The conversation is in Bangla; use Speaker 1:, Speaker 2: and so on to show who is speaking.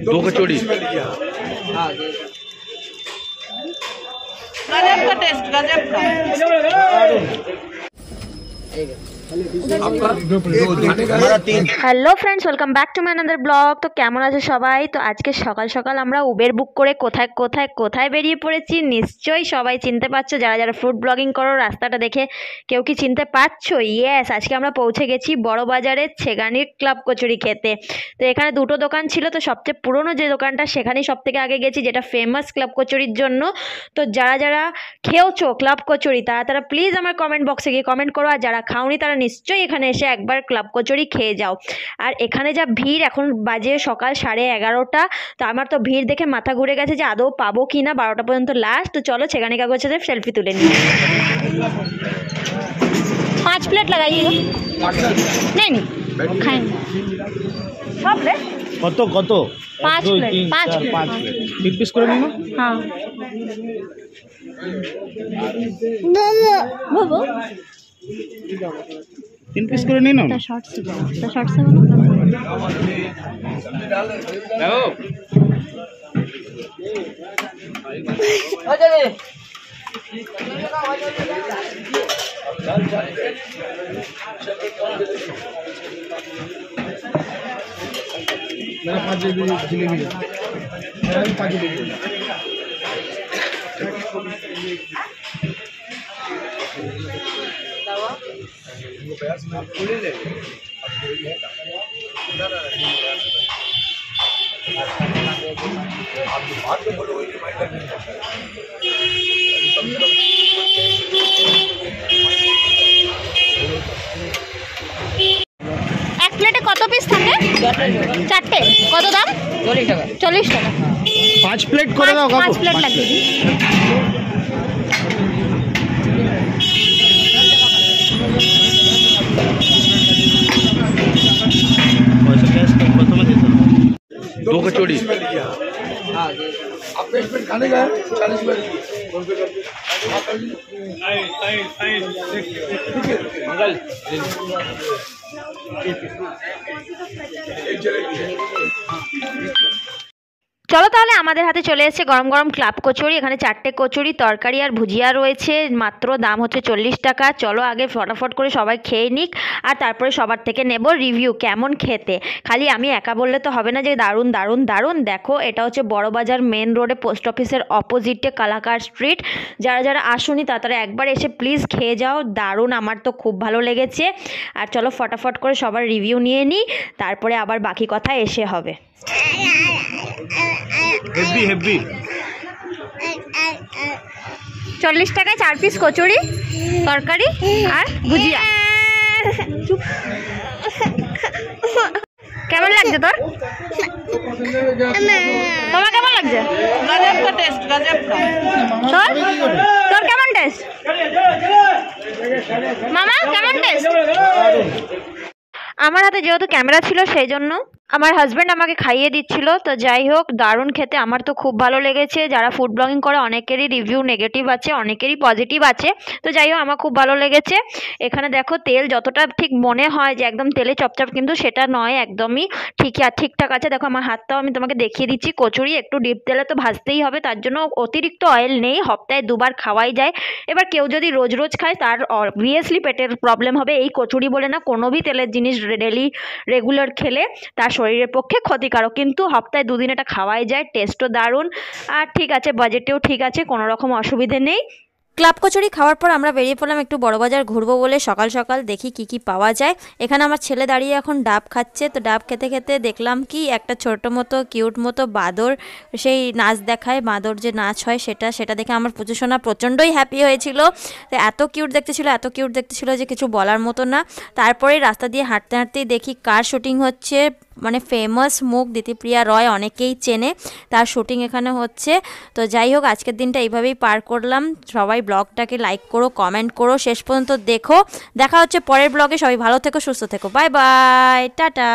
Speaker 1: दो कचौड़ी।
Speaker 2: गजब का टेस्ट, गजब का।
Speaker 3: Hello friends, welcome back to my another blog. তো কেমন আছে সবাই? তো আজকে সকাল সকাল আমরা উবের বুক করে কোথায় কোথায় কোথায় বেরিয়ে পড়েছি নিশ্চয়ই সবাই চিনতে পারছো। যারা যারা ফুড ব্লগিং করো রাস্তাটা দেখে কেউ কি চিনতে পারছো? ইয়েস, আজকে আমরা পৌঁছে গেছি বড়বাজারের ছেগানির ক্লাব কচুরি খেতে। তো এখানে দুটো দোকান ছিল, তো সবচেয়ে পুরনো যে দোকানটা সেখানেই সব থেকে আগে গেছি, যেটা ফেমাস ক্লাব কচুরির জন্য। তো যারা যারা খেয়েছো ক্লাব কচুরি তারা প্লিজ আমার কমেন্ট বক্সে গিয়ে কমেন্ট করো, আর যারা খাওনি তারা নিশ্চয়ই এখানে এসে একবার ক্লাব কচুরি খেয়ে যাও। আর এখানে যা ভিড়, এখন বাজে সকাল 11:30। তো আমার তো ভিড় দেখে মাথা ঘুরে গেছে যে আদৌ পাবো কি না 12টা পর্যন্ত লাস্ট। তো চলো ছেগানি কাগজে সেলফি তুলে নিই। 5 প্লেট লাগাইए नहीं खाएंगे सब ले
Speaker 1: কত কত
Speaker 3: 5 প্লেট 5
Speaker 1: তিন পিস করে নিন।
Speaker 3: हाँ बाबू
Speaker 1: তিন পিস করে নিন।
Speaker 3: शॉर्ट से बनो
Speaker 1: मेरा 5 जलेबी
Speaker 3: एक प्लेटे कत पिस থাকে? 4টে। কত দাম? 40 টাকা। 40 টাকা।
Speaker 1: 5 প্লেট করে দাও।
Speaker 3: 5 প্লেট লাগবে।
Speaker 1: दो कचौड़ी।
Speaker 4: आप पेमेंट खाने का 40 रुपये
Speaker 3: চলো তাহলে আমাদের হাতে চলে এসেছে গরম গরম ক্লাব কচুরি। এখানে 4টে কচুরি, তরকারি আর ভুজিয়া রয়েছে। মাত্র দাম হচ্ছে 40 টাকা। চলো আগে ফটাফট করে সবাই খেয়ে নিক, আর তারপরে সবার থেকে নেব রিভিউ কেমন খেতে। খালি আমি একা বললে তো হবে না যে দারুণ দারুণ দারুণ। দেখো, এটা হচ্ছে বড়বাজার মেন রোডে পোস্ট অফিসের অপোজিটে কালাকার স্ট্রিট। যারা যারা আসুনি তারা একবার এসে প্লিজ খেয়ে যাও, দারুণ। আমার তো খুব ভালো লেগেছে। আর চলো ফটাফট করে সবার রিভিউ নিয়ে নিই, তারপরে আবার বাকি কথা এসে হবে।
Speaker 1: Heavy heavy.
Speaker 3: 40 টাকায় 4 পিস কচুরি, তরকারি আর ভুজিয়া। কেমন লাগছে তোর? তোমার কেমন লাগছে?
Speaker 2: गजब का टेस्ट, गजब का।
Speaker 3: তোর তোর কেমন টেস্ট? মামা কেমন টেস্ট? আমার হাতে যেহেতু ক্যামেরা ছিল সেই জন্য আমার হাজব্যান্ড আমাকে খাইয়ে দিচ্ছিল। তো যাই হোক, দারুণ খেতে, আমার তো খুব ভালো লেগেছে। যারা ফুড ব্লগিং করে অনেকেরই রিভিউ নেগেটিভ আছে, অনেকেরই পজিটিভ আছে। তো যাই হোক, আমার খুব ভালো লেগেছে। এখানে দেখো, তেল যতটা ঠিক মনে হয় যে একদম তেলে চপচপ, কিন্তু সেটা নয়, একদমই ঠিকঠাক আছে। দেখো আমার হাতটাও আমি তোমাকে দেখিয়ে দিচ্ছি। কচুরি একটু ডিপ তেলে তো ভাজতেই হবে, তার জন্য অতিরিক্ত অয়েল নেই। সপ্তাহে 2বার খাওয়াই যায়। এবার কেউ যদি রোজ রোজ খায় তার অবভিয়াসলি পেটের প্রবলেম হবে। এই কচুরি বলে না, কোনো ভি তেলের জিনিস ডেলি রেগুলার খেলে তার শরীরের পক্ষে ক্ষতিকারক, কিন্তু সপ্তাহে 2 দিন এটা খাওয়াই যায়। টেস্টও দারুণ, আর ঠিক আছে, বাজেটেও ঠিক আছে, কোনো রকম অসুবিধে নেই। ক্লাব কচুরি খাওয়ার পর আমরা বেরিয়ে পড়লাম একটু বড়বাজার ঘুরবো বলে। সকাল সকাল দেখি কি কি পাওয়া যায়। এখানে আমার ছেলে দাঁড়িয়ে এখন ডাব খাচ্ছে। তো ডাব খেতে খেতে দেখলাম কি একটা ছোট মতো কিউট মতো বাঁদর সেই নাচ দেখায়, বাঁদর যে নাচ হয় সেটা দেখে আমার পুচু সোনা প্রচণ্ডই হ্যাপি হয়েছিল। তো এত কিউট দেখতে ছিল যে কিছু বলার মতো না। তারপরে রাস্তা দিয়ে হাঁটতে হাঁটতেই দেখি কার শুটিং হচ্ছে, মানে ফেমাস মুখ দিতিপ্রিয়া রয়, অনেকেই চেনে, তার শুটিং এখানে হচ্ছে। তো যাই হোক, আজকের দিনটা এইভাবেই পার করলাম। সবাই ব্লগটাকে লাইক করো, কমেন্ট করো, শেষ পর্যন্ত দেখো। দেখা হচ্ছে পরের ব্লগে। সবাই ভালো থেকো, সুস্থ থেকো, বাই বাই, টাটা।